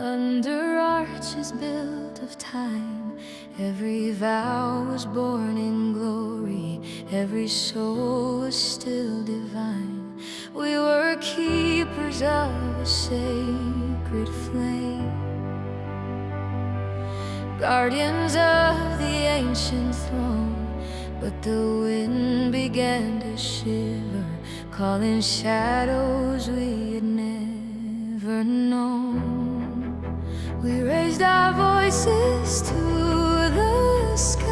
Under arches built of time, every vow was born in glory, every soul was still divine. We were keepers of a sacred flame, guardians of the ancient throne. But the wind began to shiver, calling shadows we had never known. We raised our voices to the sky,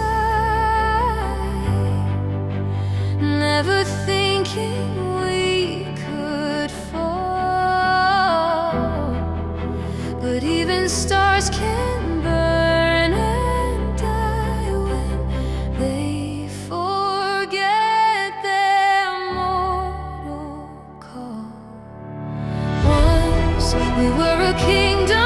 never thinking we could fall. But even stars can burn and die when they forget their mortal call. Once we were a kingdom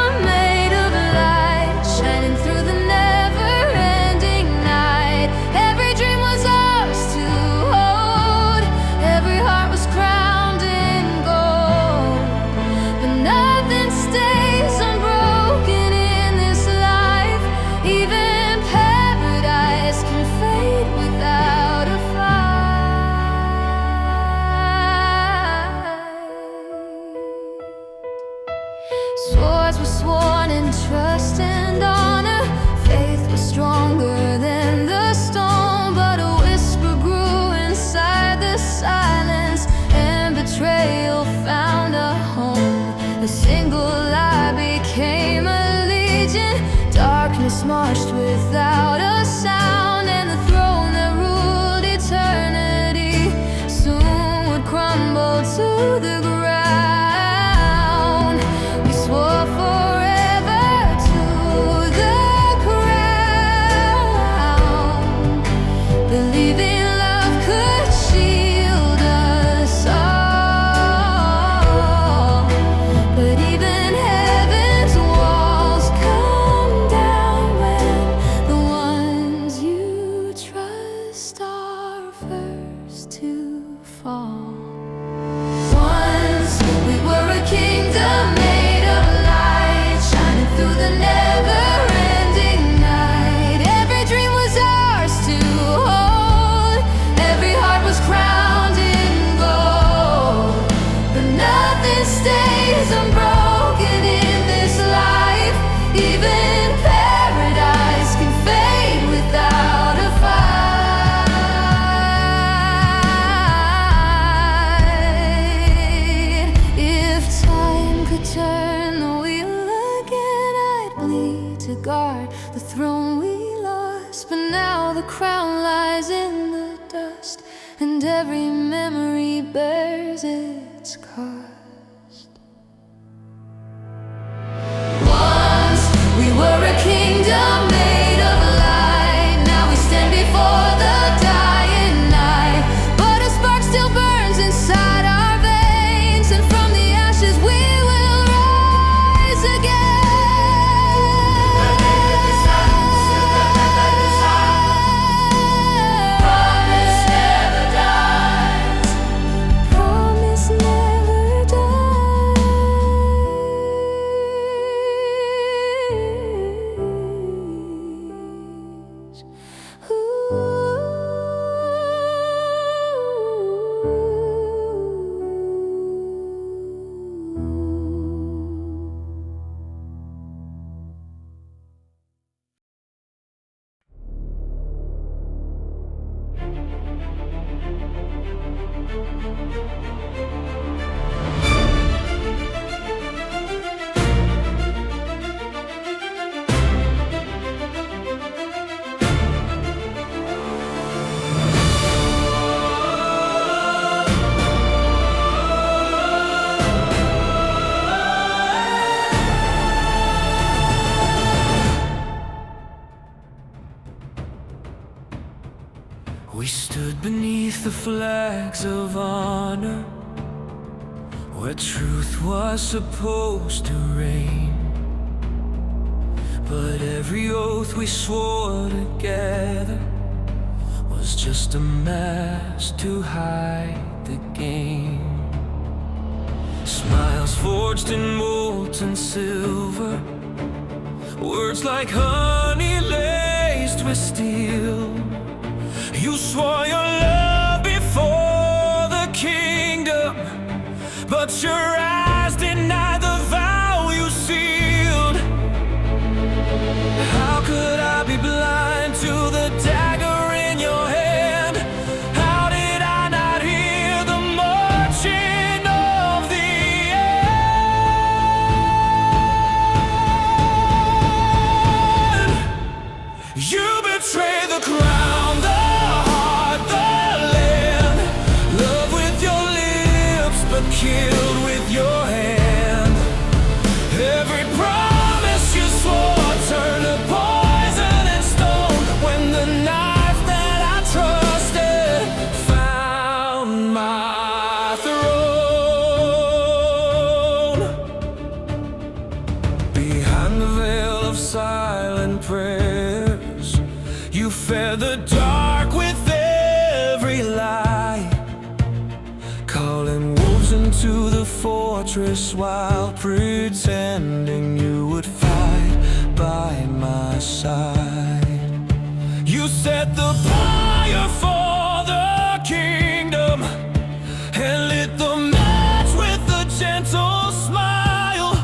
Betrayal found a home. A single lie became a legion. Darkness marched without a sound, and the throne that ruled eternity soon would crumble to the ground. We swore forever to the crown, believing love could shield us all. Crown lies in the dust, and every memory bears its cost. Once we were a kingdom made of light. Now we stand before the dying night, but a spark still burns inside our veins, and from the ashes we will rise again. We stood beneath the flags of honor, where truth was supposed to reign. But every oath we swore together was just a mask to hide the game. Smiles forged in molten silver, words like honey laced with steel. You swore your love before the kingdom, but your eyes denied the vow you sealed. How could I be blind to the dagger in your hand? How did I not hear the marching of the end? You betrayed the crown, the heart, the land. Love with your lips, but killed with your hand. Every promise you swore turned to poison and stone when the knife that I trusted found my throne. Behind the veil of silent prayers, you fed the dark with every lie, calling wolves into the fortress while pretending you would fight by my side. You set the fire for the kingdom and lit the match with a gentle smile.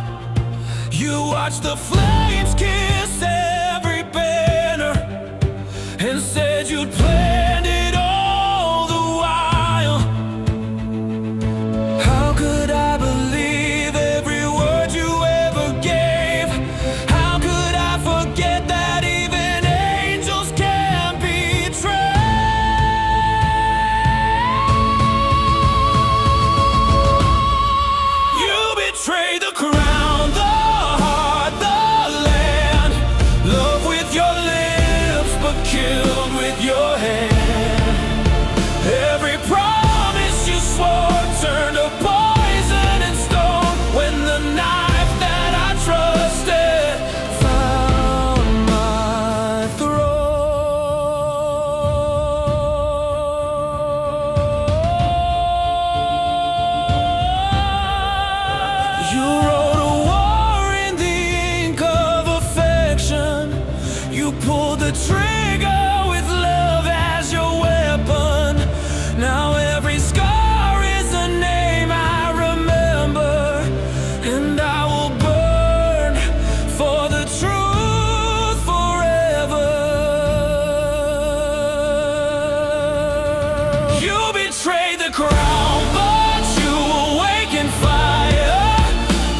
You watched the flames kiss every banner and said you'd planned it all the while. How could I believe every word you ever gave? How could I forget that even angels can betray? You betrayed the crown, the heart, the land. Love with your lips, but killed with your hand. Every promise you swore turned to poison and stone when the knife that I trusted found my throne. You wrote a war in the ink of affection. You pulled the trigger with love as your weapon. Now every scar is a name I remember, and I will burn for the truth forever. You betrayed the crown, but you awakened fire.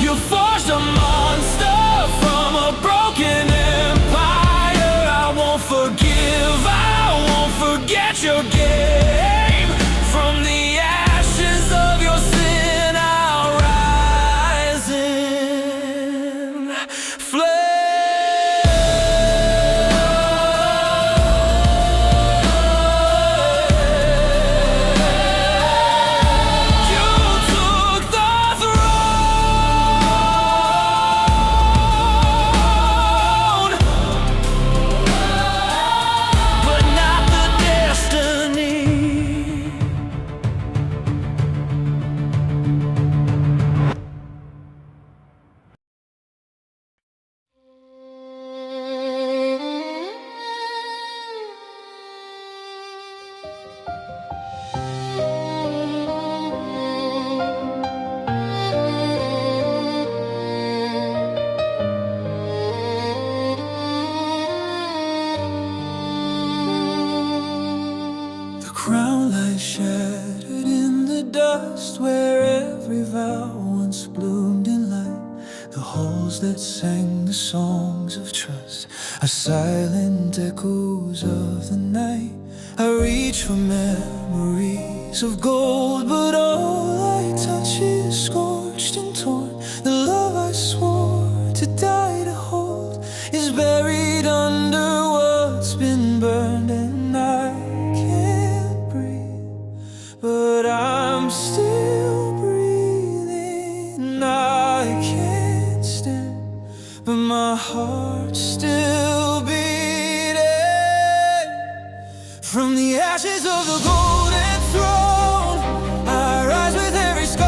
You forged a monster from a broken empire. I won't forgive, I won't forget your game. From the ashes of your sin I'll rise in flame. You took the throne, but not the destiny. The crown lies shattered in the dust where every vow once bloomed in light. The halls that sang the songs of trust are silent echoes of the night. I reach for memories of gold, but all I touch is scorched and torn. The love I swore to die to hold is buried under what's been burned, and I can't breathe, but I'm still breathing. I can't stand, but my heart's still beating. From the ashes of the golden throne, I rise with every scar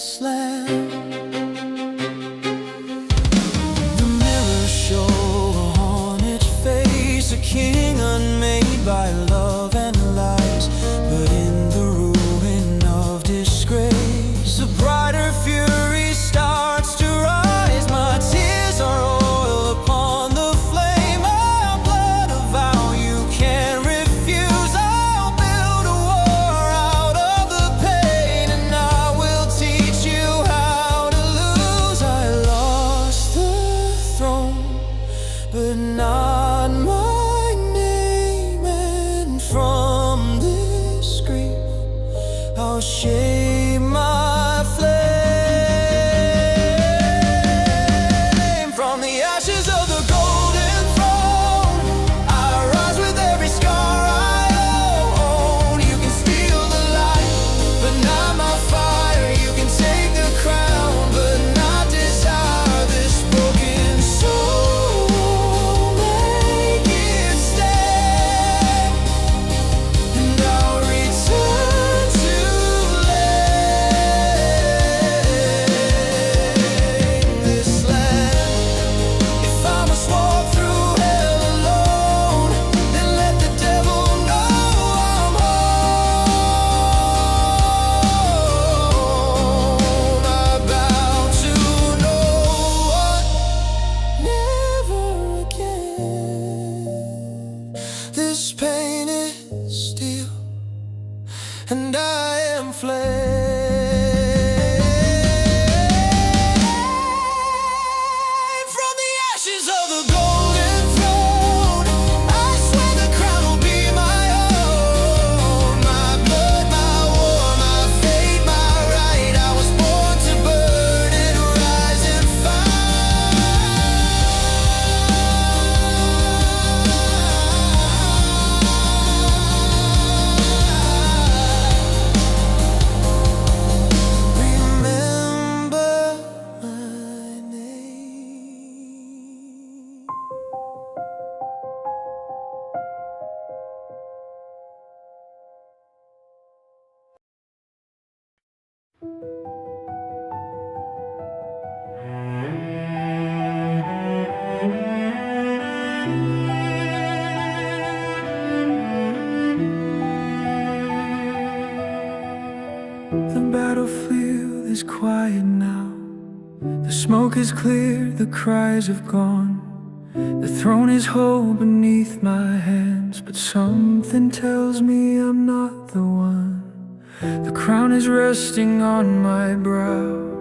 this land. The mirrors show a haunted face, a king unmade by love and lies. But in the ruin of disgrace, a brighter fury starts to rise. My tears are oil upon the flame, our blood a vow you can't refuse. I'll build a war out of the pain, and I will teach you how to lose. I lost the throne, but not my name, and from this grief I'll shape my flame. From the ashes of the golden throne, I rise with every scar I own. You can steal the light, but not my fire. You can take the crown, but not desire. This broken soul, make it stay, and I'll return to lay this land. If I must walk through hell alone, then let the devil know I'm home. I bow to no one, never again. This pain is steel, and I am flame. From the ashes of the golden throne, I swear the crown will be my own. My blood, my war, my fate, my right. I was born to burn and rise and remember my name. The battlefield is quiet now. The smoke is cleared, the cries have gone. The throne is whole beneath my hands, but something tells me I'm not the one. The crown is resting on my brow,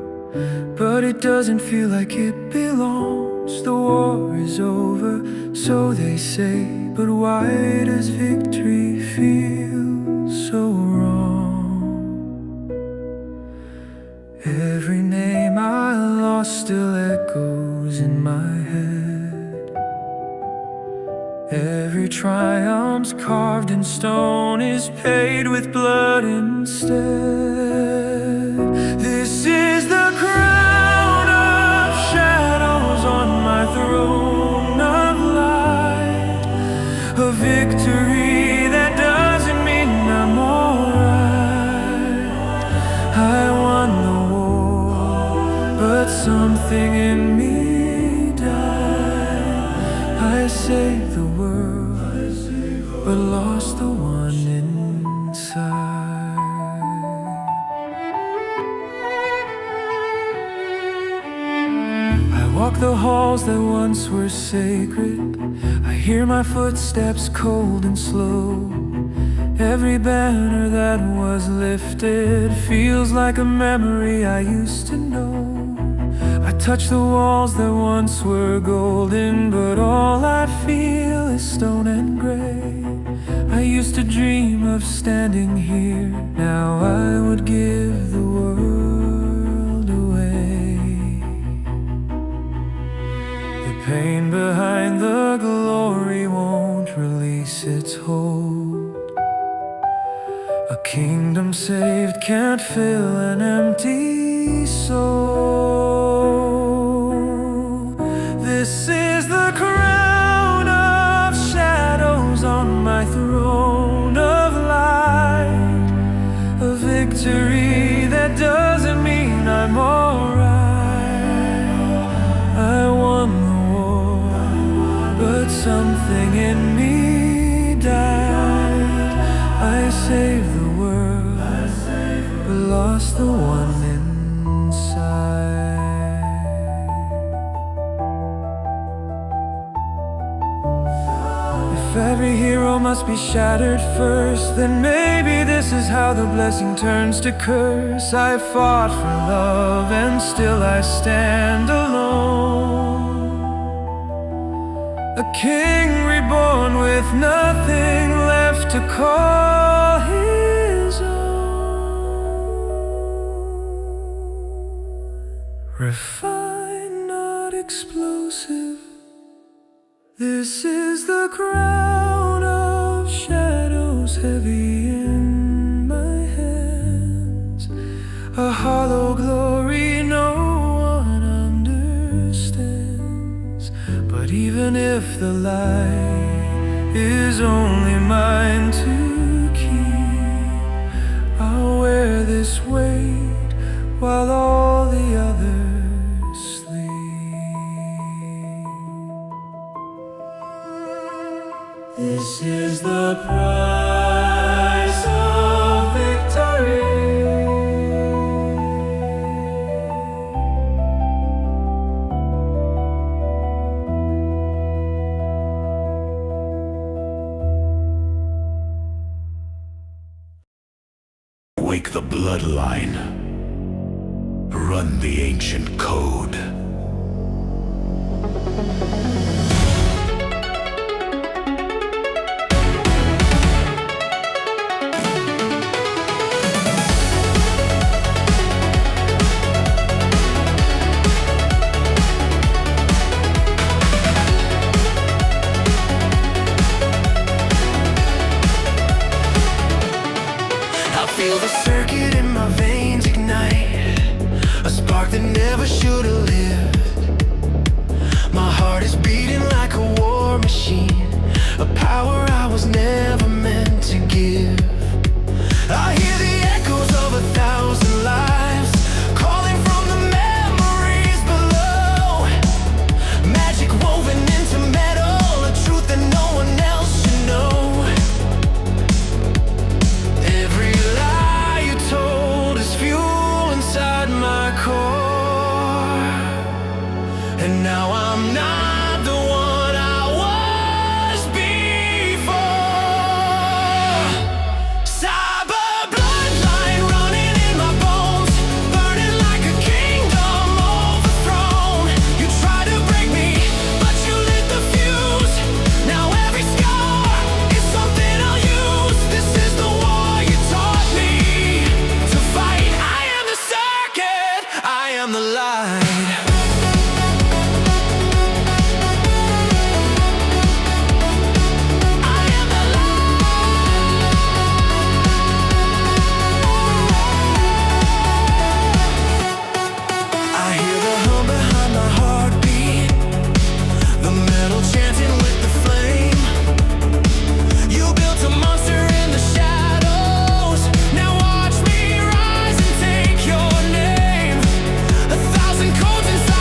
but it doesn't feel like it belongs. The war is over, so they say, but why does victory feel so wrong? Every name I lost still echoes in my head. Every triumph's carved in stone is paid with blood instead. This is the crown of shadows on my throne of light, a victory that doesn't mean I'm alright. I won the war, but something in me died. I saved the world, but lost the one inside. I walk the halls that once were sacred. I hear my footsteps cold and slow. Every banner that was lifted feels like a memory I used to know. I touch the walls that once were golden, but all I feel is stone and gray. I used to dream of standing here, now I would give the world away. The pain behind the glory won't release its hold. A kingdom saved can't fill an empty soul. This is the crown of shadows on my throne of light, a victory that doesn't mean I every hero must be shattered first. Then maybe this is how the blessing turns to curse. I fought for love and still I stand alone. A king reborn with nothing left to call his own. Refined, not explosive. This is the crown of shadows heavy in my hands. A hollow glory no one understands. But even if the light is only mine to keep, I'll wear this weight while all the others sleep. This is the price of victory. Wake the bloodline. Run the ancient code. Feel the circuit in my veins ignite, a spark that never should have lived. My heart is beating like a war machine, a power I was never meant to give. I hear the echoes of 1,000 lives calling from the memories below. Magic woven into metal, a truth that no one else should know. Every lie you told is fuel inside my core. And now I'm not the one I was before. Cyber bloodline running in my bones, burning like a kingdom overthrown. You tried to break me, but you lit the fuse. Now every scar is something I'll use. This is the war you taught me to fight. I am the circuit, I am the light. I am the light. I hear the hum behind my heartbeat, the metal chanting with the flame. You built a monster in the shadows. Now watch me rise and take your name. 1,000 codes inside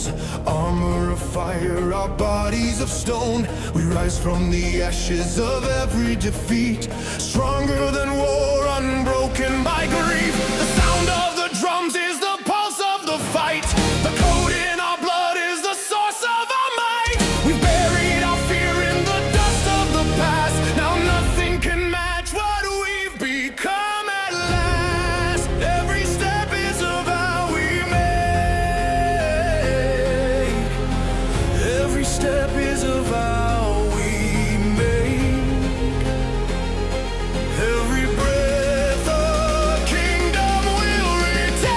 bones, armor of fire, our bodies of stone. We rise from the ashes of every defeat, stronger than war, unbroken by grief. The sound of the drums is the pulse of the fight. The code in our blood is the source of our might. We've buried our fear in the dust of the past. Now nothing can match what we've become at last. Every step is a vow we make. Every step is a vow we make. Every breath a kingdom will retain.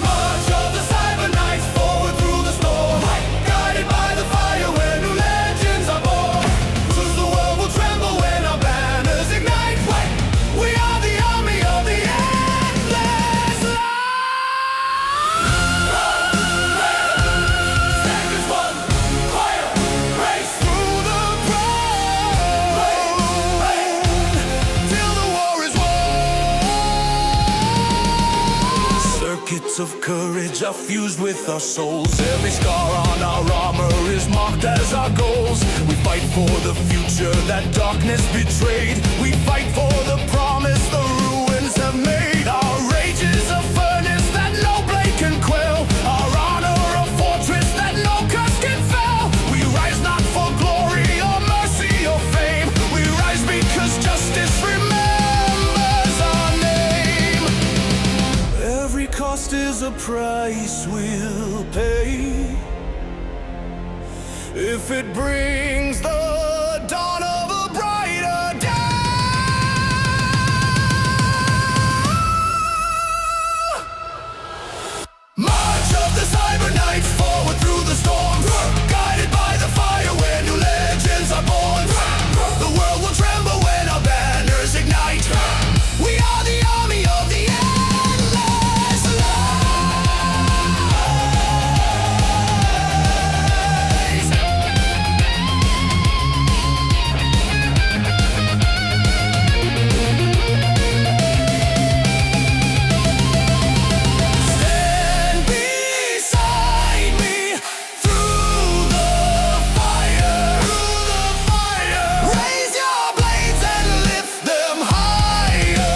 March of the cyber knights forward through the storm, guided by the fire where new legends are born. Cause the world will tremble when our banners ignite. We are the army of the endless light. Stand as one, fire, race through the throne, till the war is won. Circuits of courage are fused with our souls. Every scar on our armor is marked as our goals. We fight for the future that darkness betrayed. We fight for the promise the ruins have made. Our rage is a furnace that no blade can quell. Our honor a fortress that no curse can fell. We rise not for glory or mercy or fame. We rise because justice remembers our name. Every cost is a price we'll pay if it brings the dawn of a brighter day. March of the cyber knights forward through the storm, guided by the fire where new legends are born. The world will tremble when our banners ignite. We are the army of the endless light. Stand beside me through the fire. Raise your blades and lift them higher.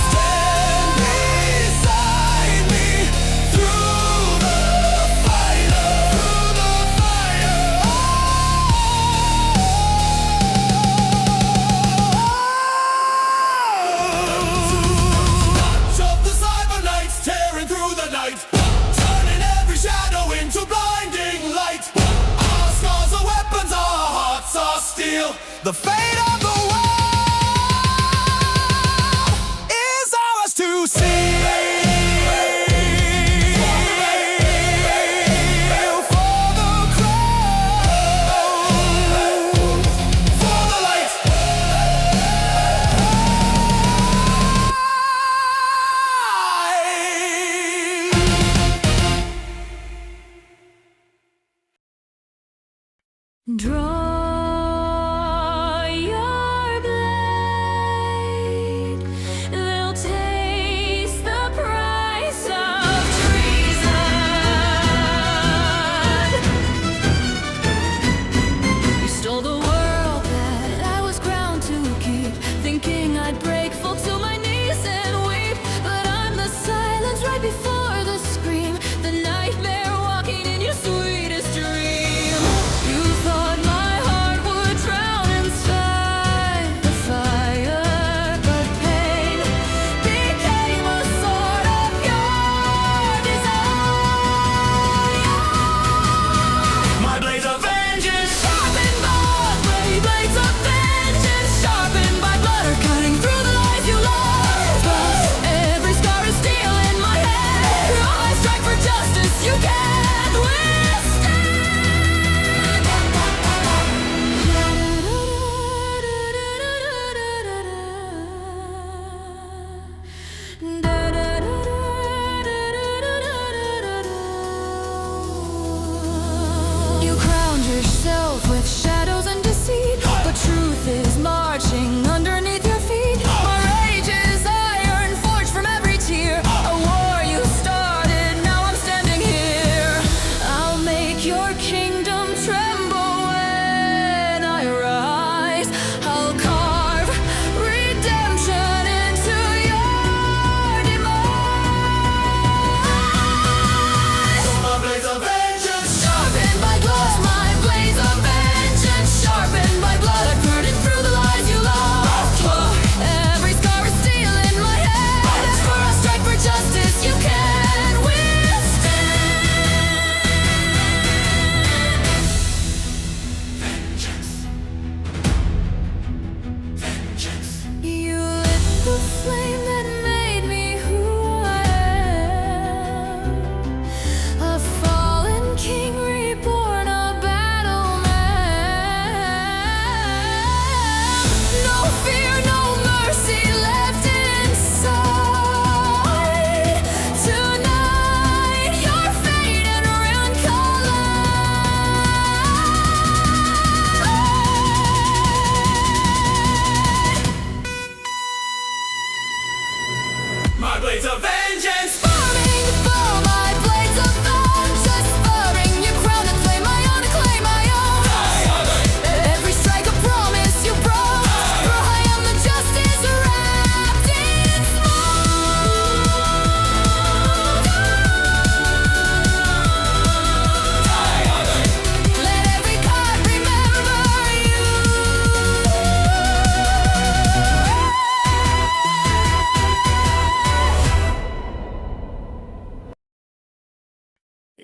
Stand beside me through the fire. March of the cyber knights tearing through the night, turning every shadow into blinding light. Our scars are weapons, our hearts are steel. The fate of the world is ours to see. For the crown, for the light. Draw your blade, they'll taste the price of treason. You stole the world that I was crowned to keep, thinking I'd break, fall to my knees and weep. But I'm the silence right before the scream, the nightmare walking in your sweetest dream. You thought my heart would drown inside the fire, but pain became a sword of your desire. My blades of vengeance, Sharpened by blades of vengeance, sharpened by blood, are cutting through the lies you love. But every scar is steel in my head. All I strike for justice, you can't withstand. You crowned yourself with shadows and deceit, but truth is marching underneath your feet. My rage is iron forged from every tear, a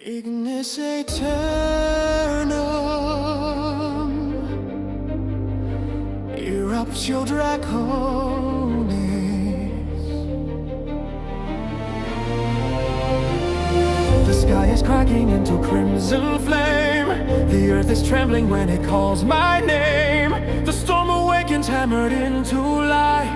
Ignis Aeternum, Eruptio Draconis. The sky is cracking into crimson flame. The earth is trembling when it calls my name. The storm awakens, hammered into life.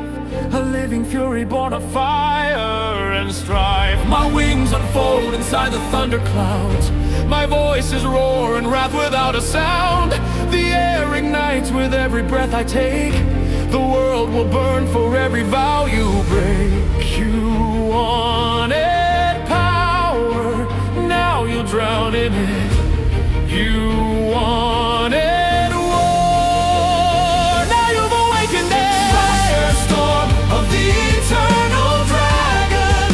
A living fury born of fire and strife. My wings unfold inside the thunderclouds. My voice is roar and wrath without a sound. The air ignites with every breath I take. The world will burn for every vow you break. You wanted power, now you'll drown in it. You wanted war, now you've awakened it. Firestorm of the eternal dragon,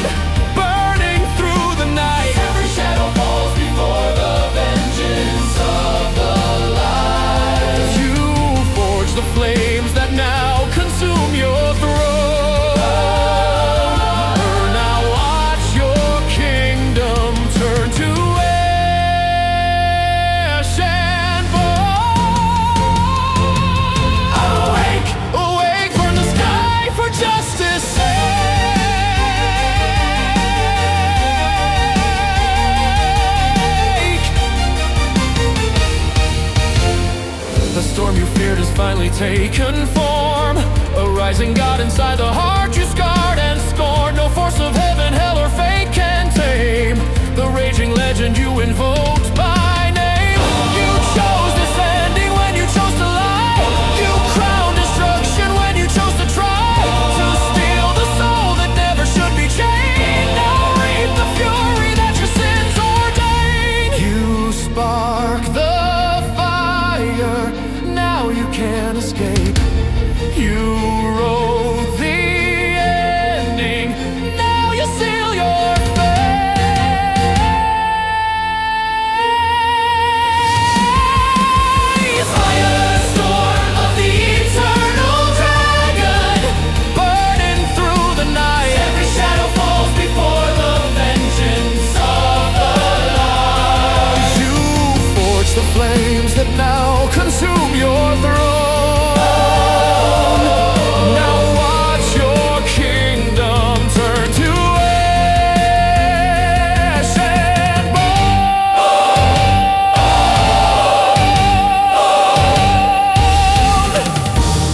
burning through the night. Every shadow falls before the vengeance of the light. You forge the flames that now consume your throne. Now watch your kingdom turn to ash and bone. Awake, awake, burn the sky for justice's sake. The storm you feared has finally taken form. A rising god inside the heart you scarred and scorned. No force of heaven, hell, or fate can tame the raging legend you invoked by name. You chose this ending when you chose to lie. You crowned destruction when you chose to try to steal the soul that never should be chained. Now reap the fury that your sins ordained. You spark the fire, now you can't escape. You wrote the ending, now you seal your fate. Firestorm of the eternal dragon, burning through the night. Every shadow falls before the vengeance of the light. You forge the flames that now consume your throne. Now watch your kingdom turn to ash and bone.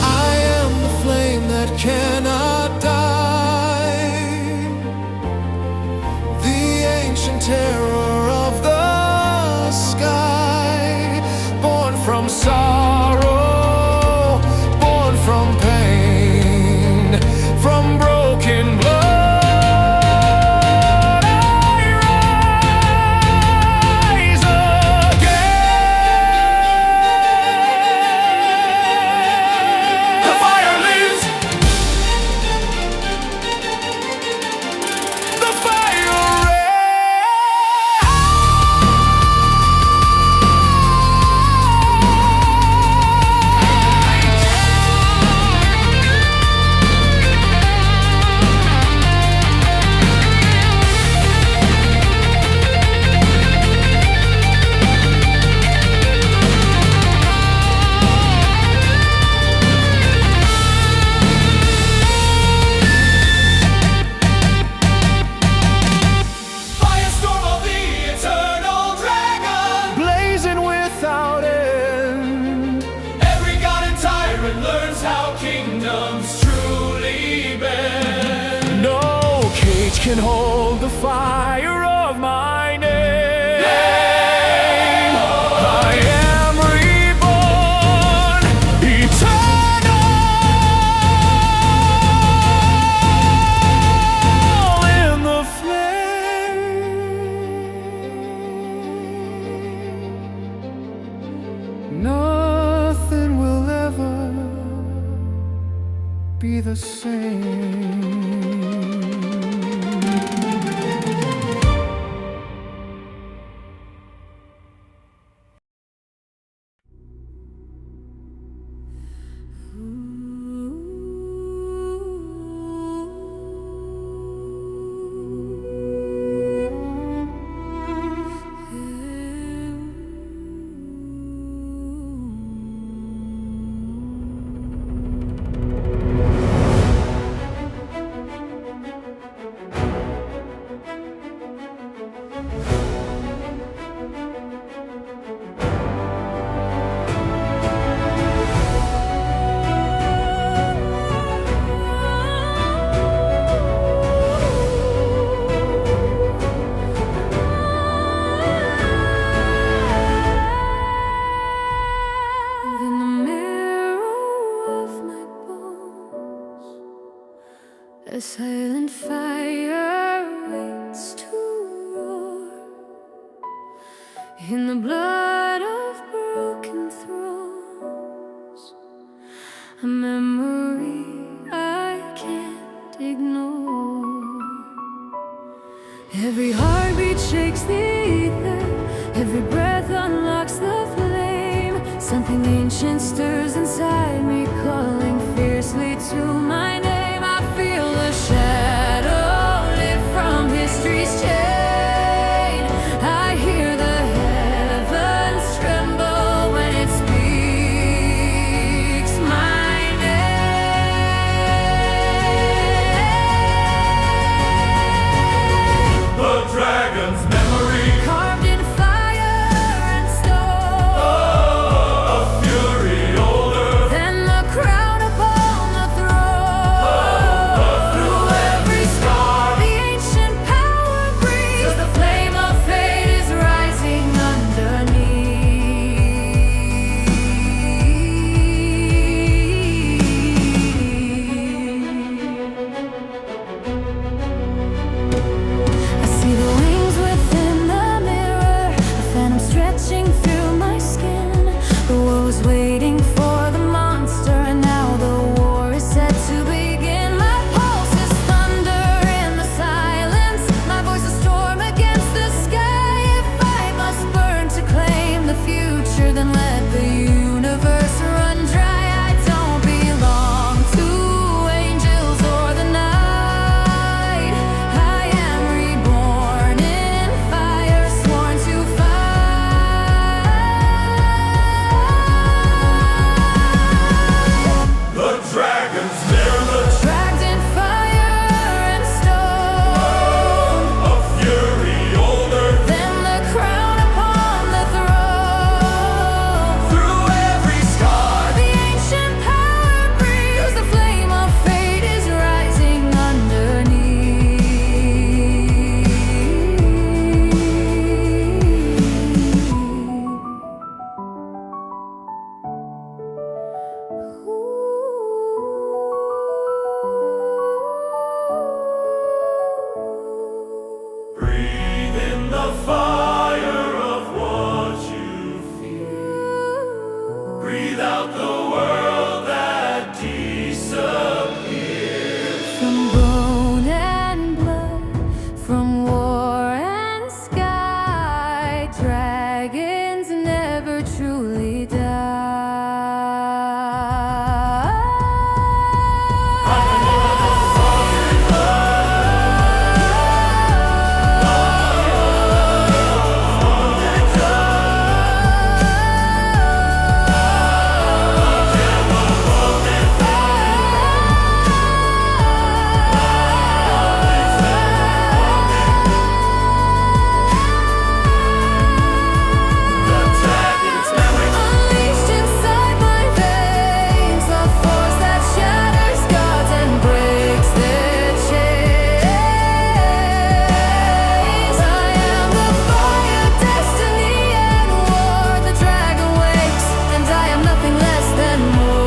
I am the flame that cannot die, the ancient terror of the sky, born from sorrow, born from pain, from broken blood. I rise again. The fire lives. The fire Firestorm of the eternal dragon, blazing without end. Every god and tyrant learns how kingdoms truly bend. No cage can hold the fire of my name. I am reborn, eternal in the flame. Nothing will ever be the same. in the blood of broken thrones, a memory I can't ignore. Every heartbeat shakes the ether, every breath unlocks the flame. Something ancient stirs inside me, calling fiercely to my name. I feel the shadow lift from history's chain. I hear the heavens tremble when it speaks my name. The dragon's memory, Carved in fire and stone, a fury older then the crown upon the throne. Through every scar, the ancient power breathes. The flame of fate is rising underneath. I see the wings within the mirror, a phantom stretching through my skin. The war was waiting for the monster, and now the war is set to begin. My pulse is thunder in the silence, my voice a storm against the sky. If I must burn to claim the future, then let the universe run dry. I don't belong to angels or the night. I am reborn in fire, sworn to fight. The dragon's mirror, Dragged in fire and stone, a fury older then the crown upon the throne. through every scar. The ancient power breathes. The flame of fate is rising underneath. Breathe in the fire of what you feel. Breathe out the world that disappears. From bone and blood, from war and sky, dragons never truly Unleashed inside my veins, the force that shatters gods and breaks their chains. I am the fire, destiny and war. The dragon wakes, and I am nothing less than more.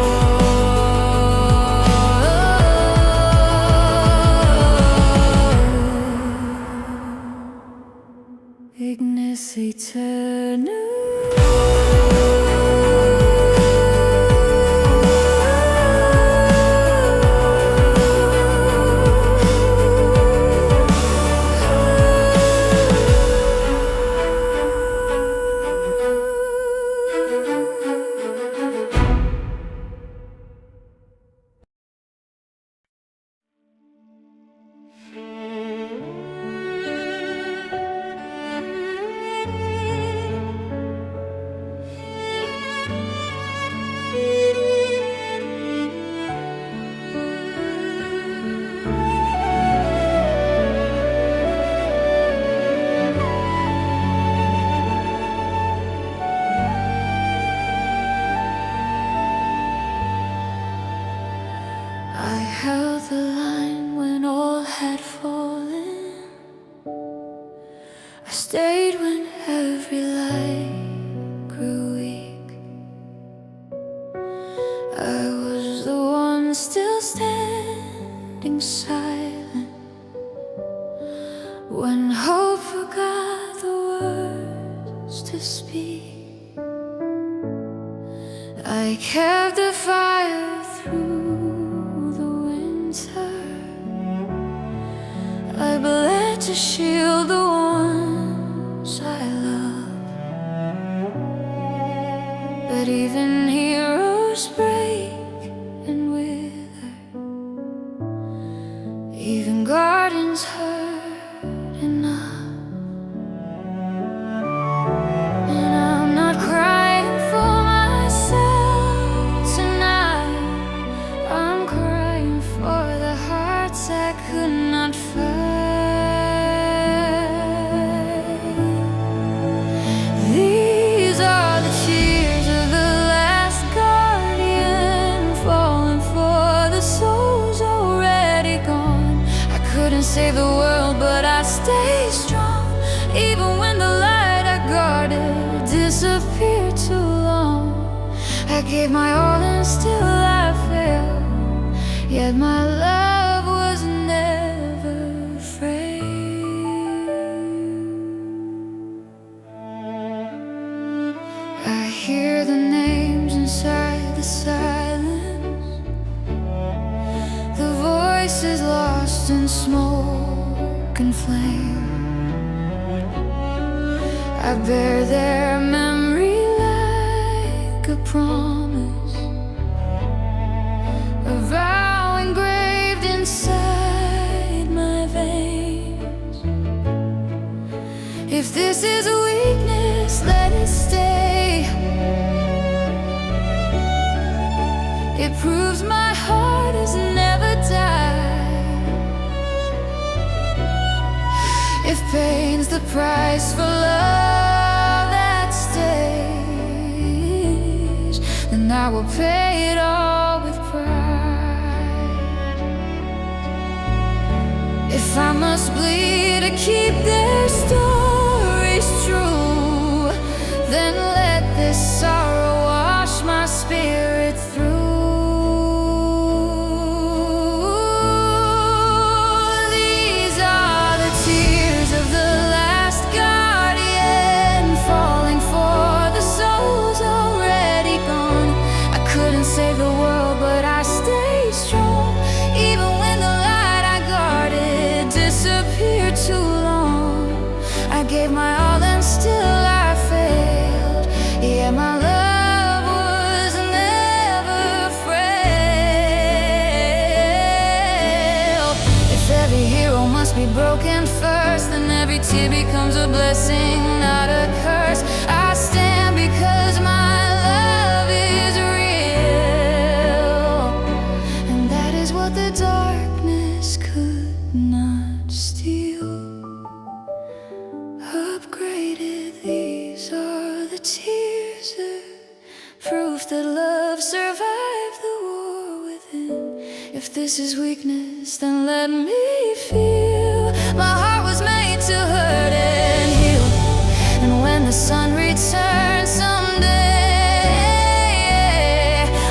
Ignis eternal. I held the line when all had fallen. I stayed when every light grew weak. I was the one still standing silent when hope forgot the words to to speak. I kept the fire through the winter. I bled to shield the ones I love. But even heroes break and wither. Even gardens hurt enough. And I'm not crying for myself tonight. I'm crying for the hearts I could not fight. These are the tears of the last guardian, falling for the souls already gone. I couldn't save the world, but I stayed strong. Even when the light I guarded disappeared too long. I gave my all and still I failed. Yet my love was never afraid. I hear the names inside the silence. The voices lost in smoke and flame. I bear their memory like a promise, a vow engraved inside my veins. If this is a weakness, let it stay. It proves my heart has never died. If pain's the price for love that stays, then I will pay it all with pride. If I must bleed to keep their stories true, then let this sorrow wash my spirit through. These are the tears of the last guardian, falling for the souls already gone. I couldn't save the world, but I stayed strong. Even when the light I guarded disappeared too long. I gave my all and still I failed. Yeah, my love was never frail. If every hero must be broken first, then every tear becomes a blessing, not a curse. I stand because my love is real, and that is what the darkness could not steal. Upgraded, these are the tears of proof that love survived the war within. If this is weakness, then let me feel. My heart was made to hurt and heal. And when the sun returns someday,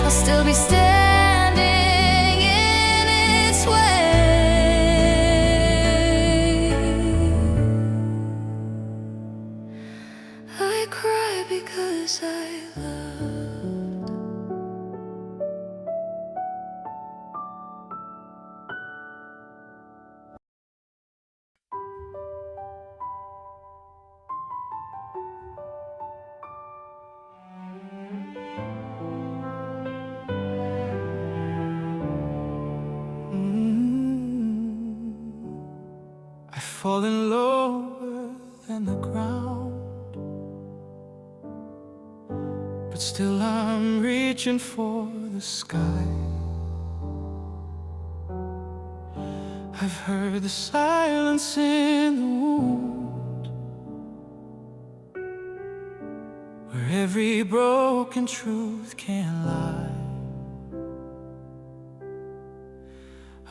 I'll still be standing in its way. I cry because I loved. I've fallen lower than the ground, but still I'm reaching for the sky. I've heard the silence in the wound, where every broken truth can lie.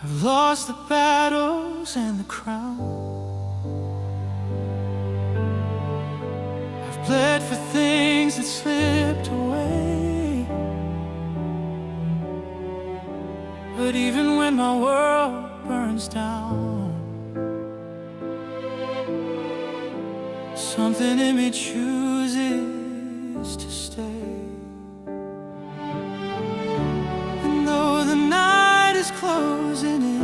I've lost the battles and the crown. I've bled for things that slipped away. But even when my world burns down, something in me chooses promise to stay. And though the night is closing in,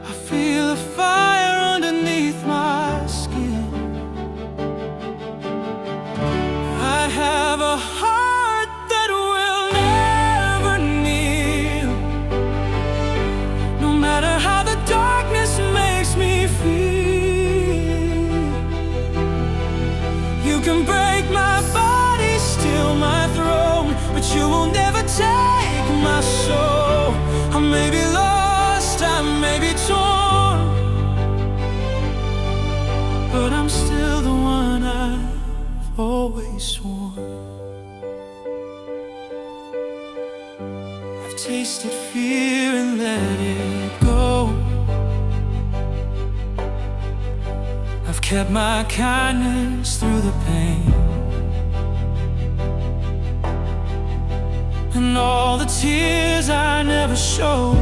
I feel a fire underneath my skin. I have a heart that will never kneel, no matter how the darkness makes me feel. You can break my body, steal my throne, but you will never take my soul. I may be lost, I may be torn, but I'm still the one I've always sworn. I've tasted fear and let it go. I've kept my kindness through the pain, and all the tears I never showed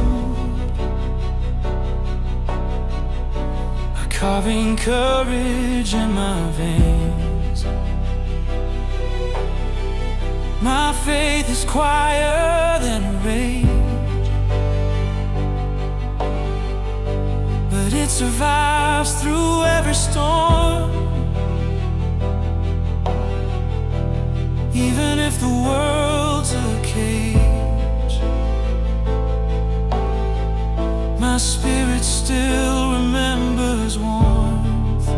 are carving courage in my veins. My faith is quieter than rage, but it survives through every storm. Even if the world's a cage, my spirit still remembers warmth.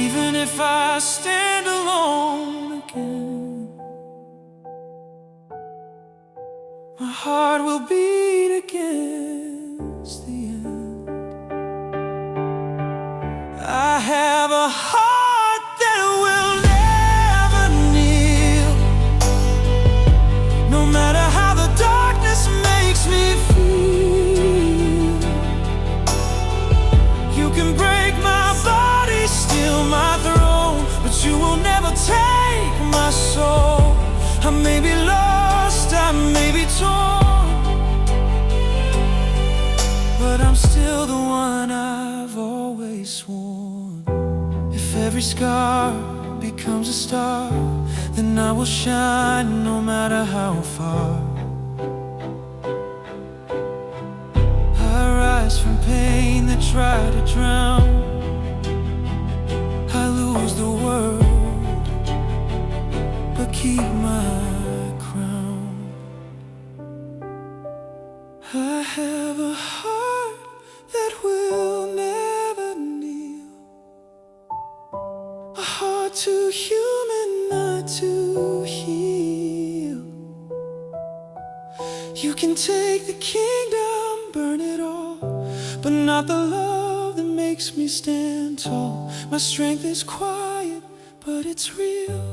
Even if I stand alone again, my heart will beat against the end. I have a heart that will never kneel, no matter how the darkness makes me feel. You can break my body, steal my throne, but you will never take my soul. I may be lost, I may be torn, but I'm still the one I've always sworn. If every scar becomes a star, then I will shine no matter how far. I rise from pain that tried to drown. I lose the world, but keep my crown. I have a heart that will never kneel, a heart too human not to heal. You can take the kingdom, burn it all, but not the love that makes me stand tall. My strength is quiet, but it's real.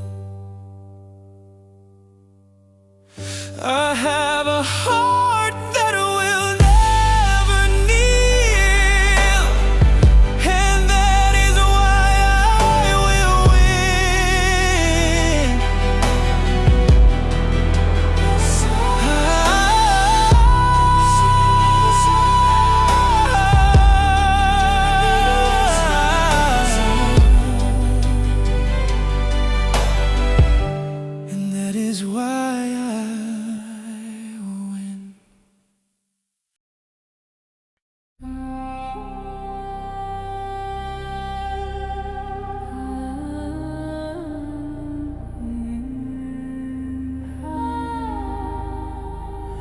I have a heart that will never kneel, and that is why I will win. And that is why I win.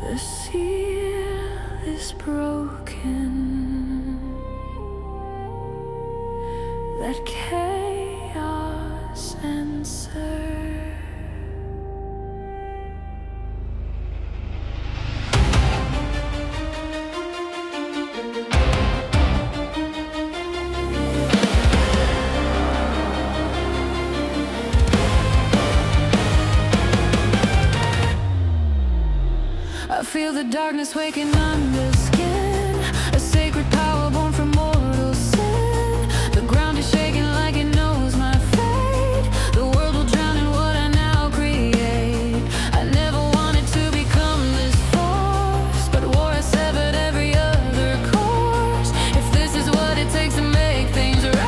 The seal is broken. Let chaos answer. I feel the darkness waking under skin, a sacred power born from mortal sin. The ground is shaking like it knows my fate. The world will drown in what I now create. I never wanted to become this force, but war has severed every other course. If this is what it takes to make things right,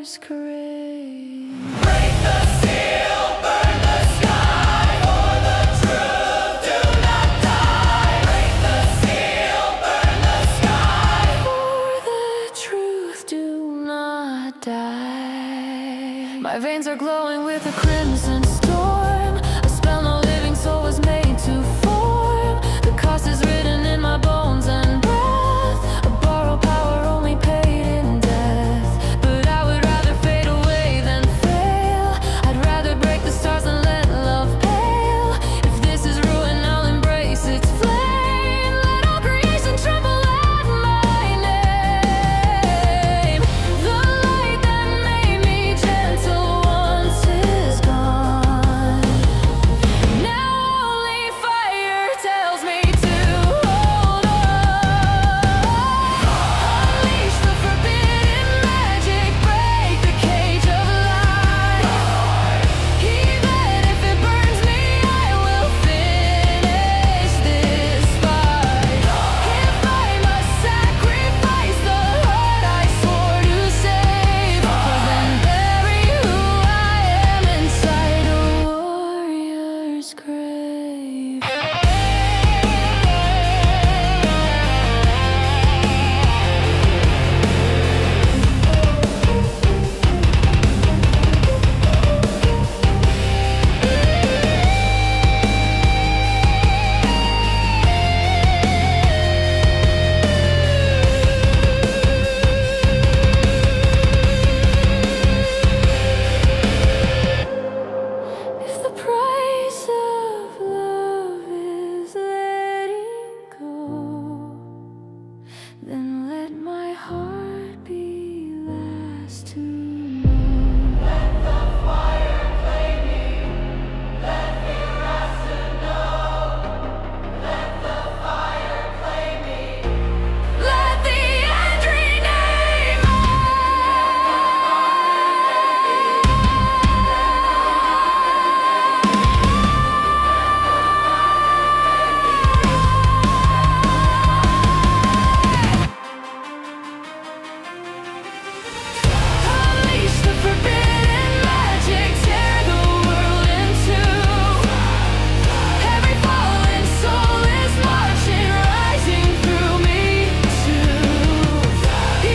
warrior's grave. Break the seal, burn the sky, for the truth do not die. Break the seal, burn the sky, For the truth do not die. My veins are glowing with a crimson storm. A spell no living soul was made to form. The cost is written in my bones and breath. A borrowed power only paid in death. But I would rather fade away than fail. I'd rather break the stars and let love pale. If this is ruin, I'll embrace its flame. Let all creation tremble at my name. The light that made me gentle once is gone. Now only fire tells me to hold on. Unleash the forbidden magic, break the cage of life. Even if it burns me, I will finish this fight. If I must sacrifice the heart I swore to save, then bury who I am inside a warrior's grave. If the price of love is letting go, then let my heart be last to know. Let the fire claim me. Let me rest and know. Let the fire claim me. Let the end rename Unleash the forbidden magic, tear the world in two. Every fallen soul is marching, rising through me too.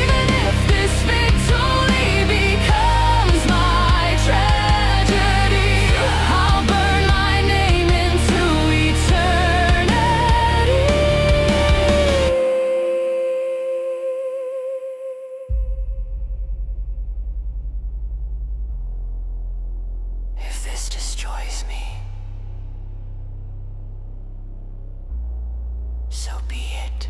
Even if this victory becomes my tragedy, I'll burn my name into eternity. If this destroys me, so be it.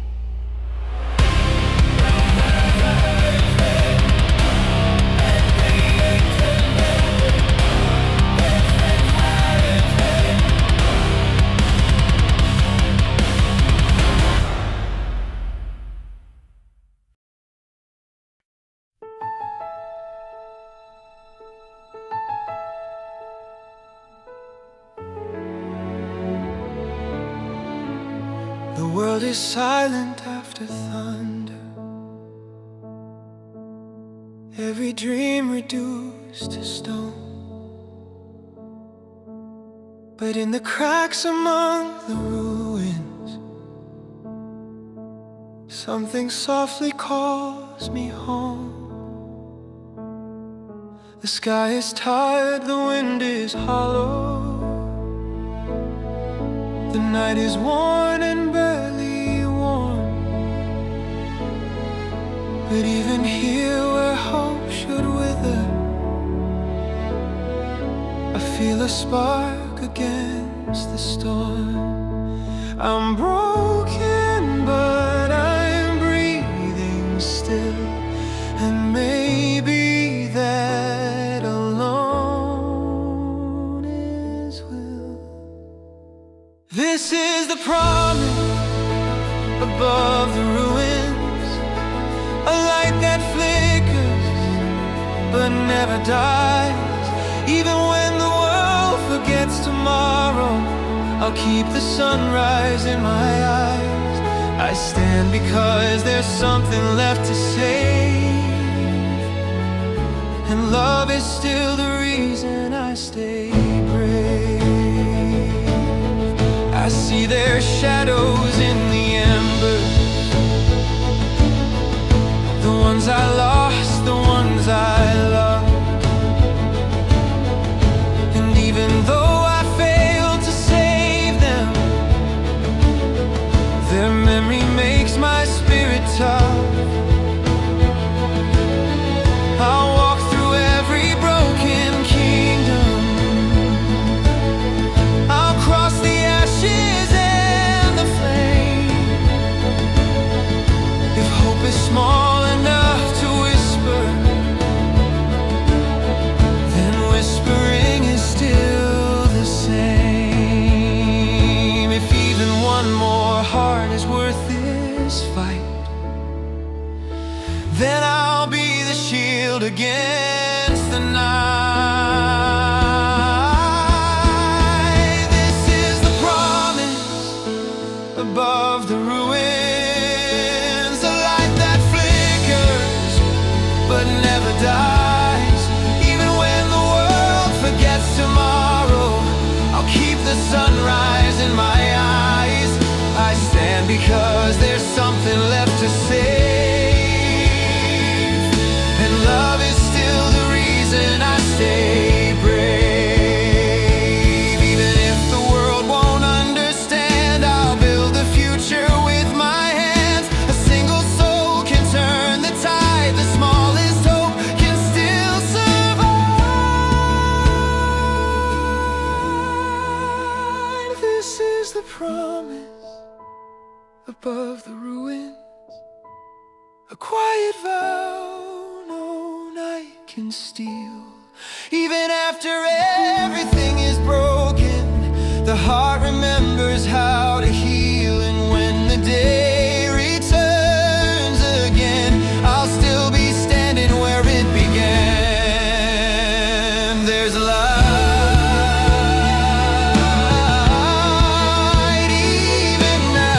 The world is silent after thunder. Every dream reduced to stone. But in the cracks among the ruins, something softly calls me home. The sky is tired, the wind is hollow. The night is worn and barely warm. But even here where hope should wither, I feel a spark against the storm. I'm broken, but I'm breathing still. And maybe that alone is will. This is the promise above the ruins, a light that flickers but never dies. Even when the world forgets tomorrow, I'll keep the sunrise in my eyes. I stand because there's something left to save. and love is still the reason I stay brave. I see their shadows in the embers, the ones I lost, the ones I love. And even though I failed to save them, their memory makes my spirit tough. I'll walk through every broken kingdom, I'll cross the ashes and the flame. If hope is small enough to whisper, then whispering is still the same. If even one more heart is worth this fight, then I'll be the shield against the night. This is the promise above the ruins, a light that flickers but never dies. Even when the world forgets tomorrow, I'll keep the sunrise in my eyes. I stand because there's something left to say. Love is still the reason I stay brave. Even if the world won't understand, I'll build a future with my hands. A single soul can turn the tide, the smallest hope can still survive. This is the promise above the ruins, a quiet vow can steal. Even after everything is broken, the heart remembers how to heal. And when the day returns again, I'll still be standing where it began. There's light even now.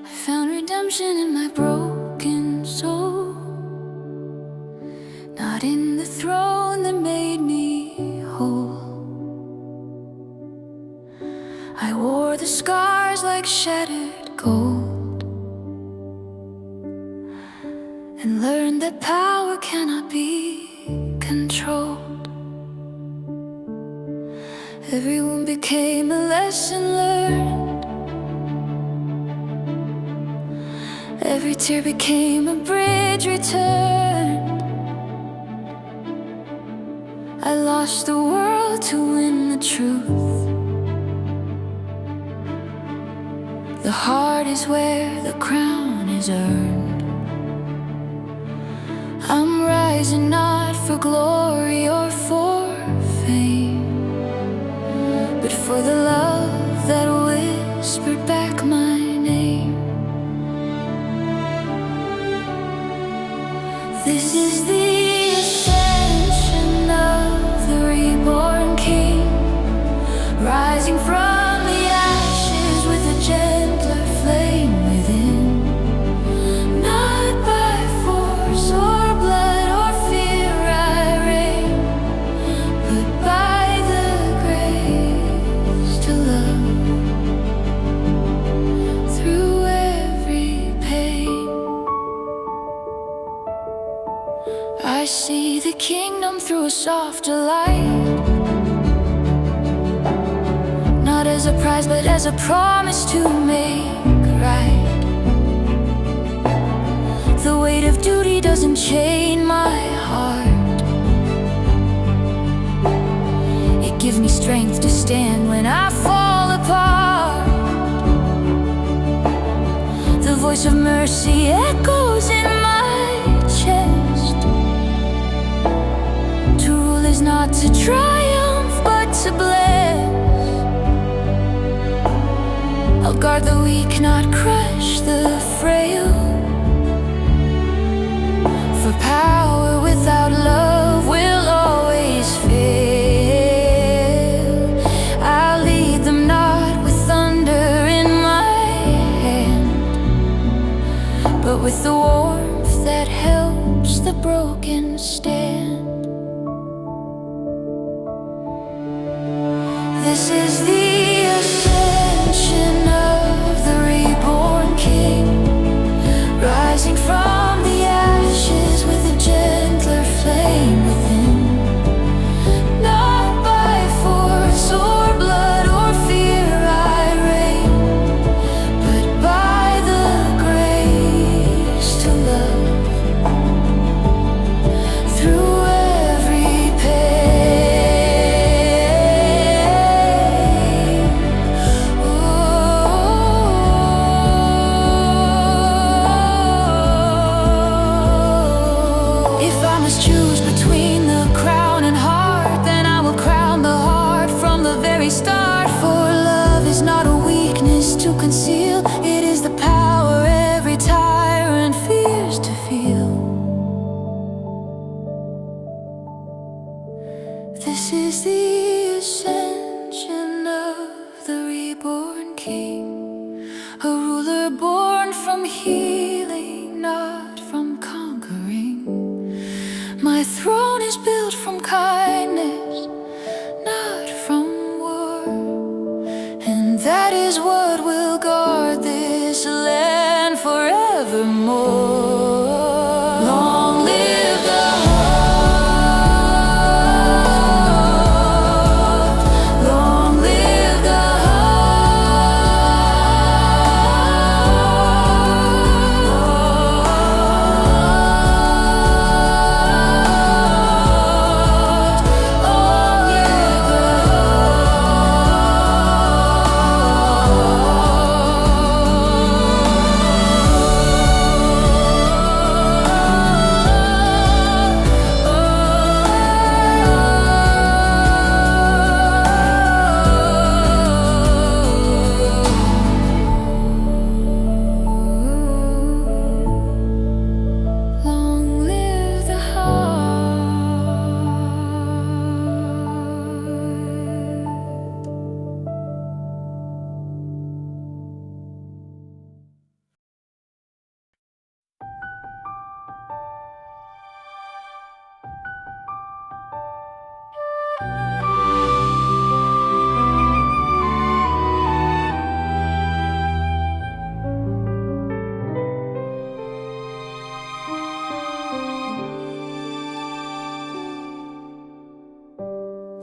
I found redemption in my broken soul, not in the throne that made me whole. I wore the scars like shattered gold, and learned that power cannot be controlled. Every wound became a lesson learned, every tear became a bridge returned. I lost the world to win the truth. The heart is where the crown is earned. I'm rising not for glory or for fame, but for the love that whispered back my name. This is the ascension of the reborn king, rising from the ashes with a gentler flame within. Not by force or blood or fear I reign, but by the grace to love through every pain. I see the kingdom through a softer light, not as a prize but as a promise to make right. The weight of duty doesn't chain my heart, it gives me strength to stand when I fall apart. mercy echoes in my chest. To rule is not to triumph but to bless. I'll guard the weak, not crush the frail. For power without love will always fail. I'll lead them not with thunder in my hand, but with the warmth that helps the broken stand. This is the ascension of the reborn king, rising from the ashes with a gentler flame within. Not by force or blood or fear I reign, but by the grace to love through every pain. If I must choose between the crown and heart, then I will crown the heart from the very start. For love is not a weakness to conceal, it is the power every tyrant fears to feel. This is the ascension of the reborn king, a ruler born from healing, not from conquering. My throne is built from kindness, not from war, and that is what will guard this land forevermore. Long live the heart, long live the heart, long live the long live the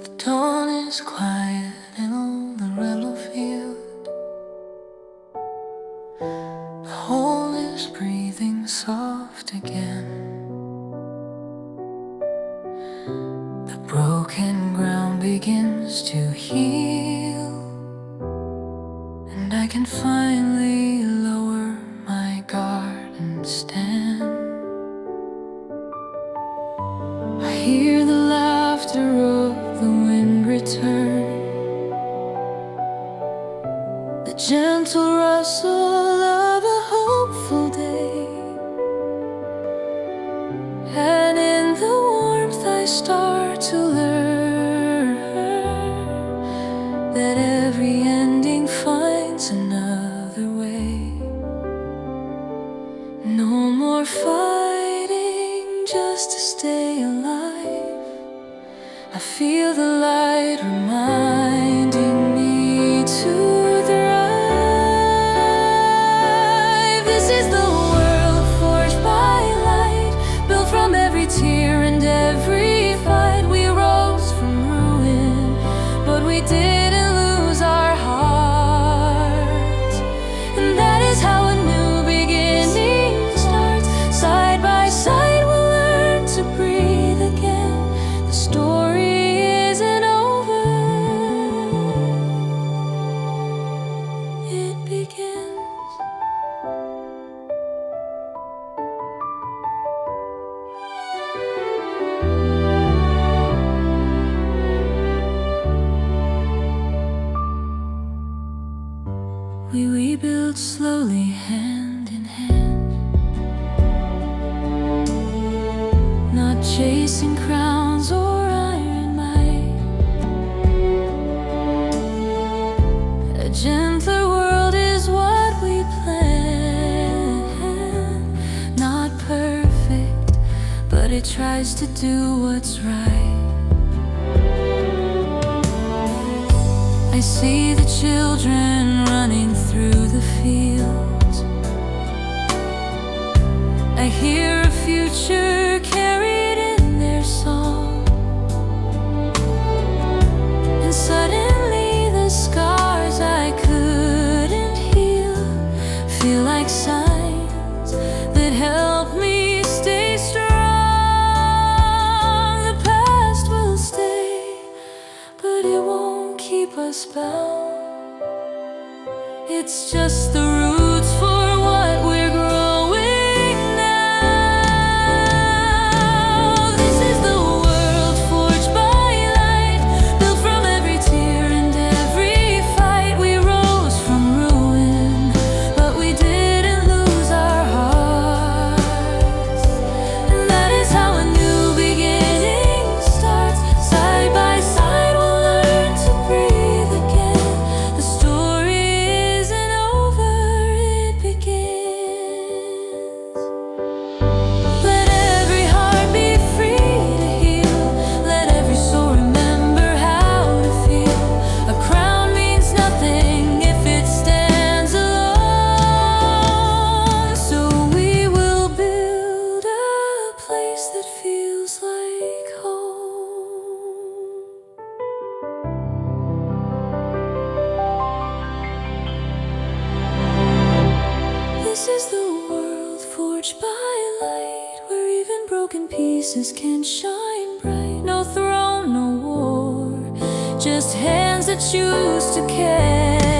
The dawn is quiet in the rebel field. The whole is breathing soft again. The broken ground begins to heal, and I can finally lower my guard and stand. I hear the laughter of the wind return, the gentle rustle of a hopeful day, and in the warmth I start to learn that every ending finds another way. No more fighting just to stay alive. I feel the light reminding me to thrive. We rebuild slowly, hand in hand, not chasing crowns or iron might. A gentler world is what we plan. Not perfect, but it tries to do what's right. I see the children running through the fields. I hear a future carried in their song. And suddenly the scars I couldn't heal feel like signs that help me stay strong. The past will stay, but it won't keep us bound. It's just the roots for what we're growing now. This is the world forged by light, built from every tear and every fight. We rose from ruin, but we didn't lose our hearts. And that is how a new beginning starts. Side by side we'll learn to breathe again. The story isn't over, it begins. Let every heart be free to heal. Let every soul remember how to feel. A crown means nothing if it stands alone. So we will build a place that feels like home. This is the world forged by light, where even broken pieces can shine bright. No throne, no war, just hands that choose to care.